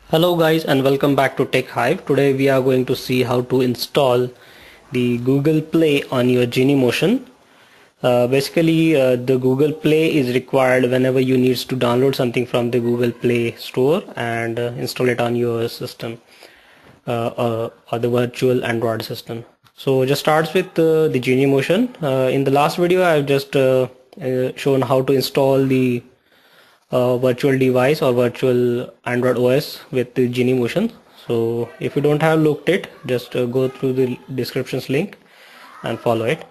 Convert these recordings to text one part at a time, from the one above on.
Hello guys and welcome back to Tech Hive. Today we are going to see how to install the Google Play on your Genymotion. The Google Play is required whenever you need to download something from the Google Play Store and install it on your system or the virtual Android system. So just starts with the Genymotion. In the last video I've just shown how to install the virtual device or virtual Android OS with the Genymotion. So if you don't have looked it, just go through the descriptions link and follow it.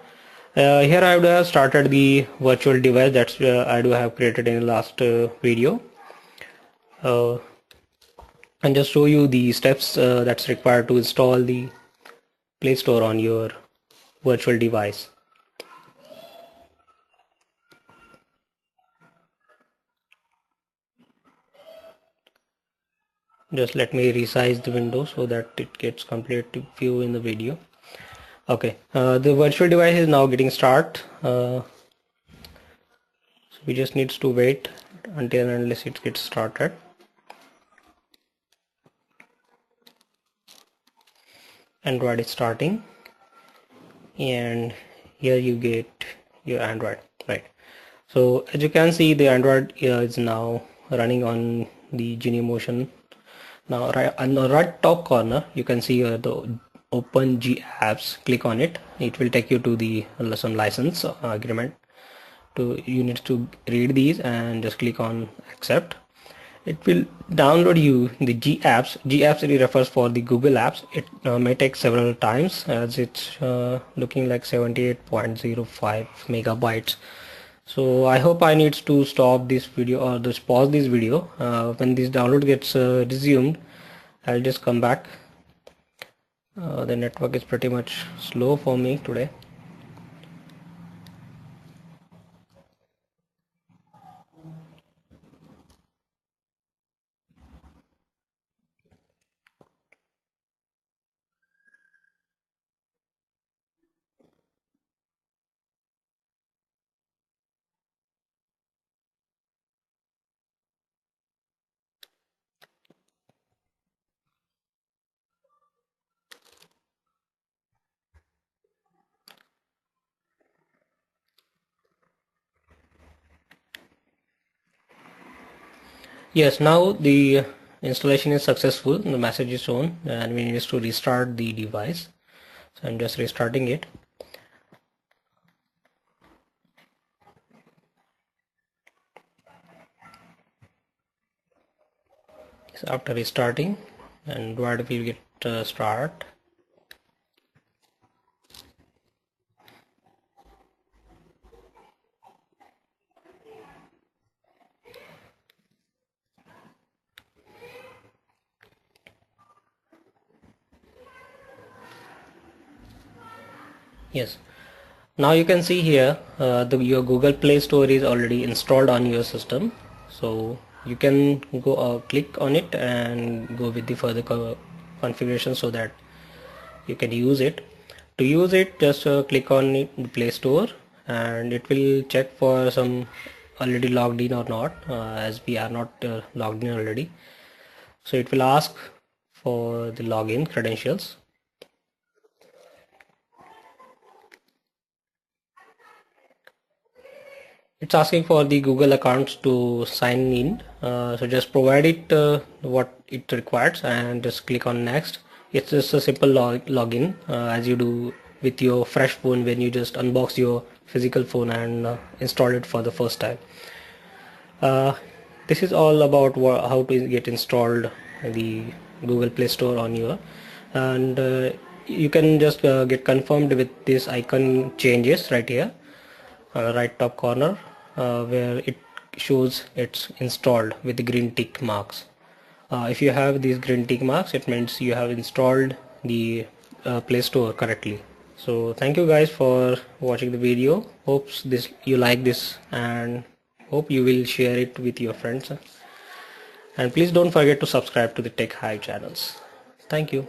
Here I would have started the virtual device that's I do have created in the last video, uh, and just show you the steps that's required to install the Play Store on your virtual device. Just let me resize the window so that it gets complete view in the video. Okay, the virtual device is now getting start. So we just needs to wait until and unless it gets started. Android is starting, and here you get your Android, right? So as you can see, the Android is now running on the Genymotion. Now right on the right top corner you can see the open G apps. Click on it. It will take you to the some license agreement. You need to read these and just click on accept. It will download you the G apps. G apps really refers for the Google apps. It may take several times as it's looking like 78.05 megabytes. So I hope I need to stop this video or just pause this video. When this download gets resumed, I'll just come back. The network is pretty much slow for me today. Yes, now the installation is successful. The message is shown and we need to restart the device. So I'm just restarting it. So after restarting, Android will get start. Yes, now you can see here your Google Play Store is already installed on your system. So you can go click on it and go with the further configuration so that you can use it. To use it, just click on it, the Play Store, and it will check for some already logged in or not, as we are not logged in already. So it will ask for the login credentials. It's asking for the Google accounts to sign in, so just provide it what it requires and just click on next. It's just a simple login as you do with your fresh phone when you just unbox your physical phone and install it for the first time. This is all about how to get installed the Google Play Store on your, and you can just get confirmed with this icon changes right here, right top corner, where it shows it's installed with the green tick marks. If you have these green tick marks, it means you have installed the Play Store correctly. So thank you guys for watching the video. Hopes this you like this and hope you will share it with your friends. And please don't forget to subscribe to the Tech Hive channels. Thank you.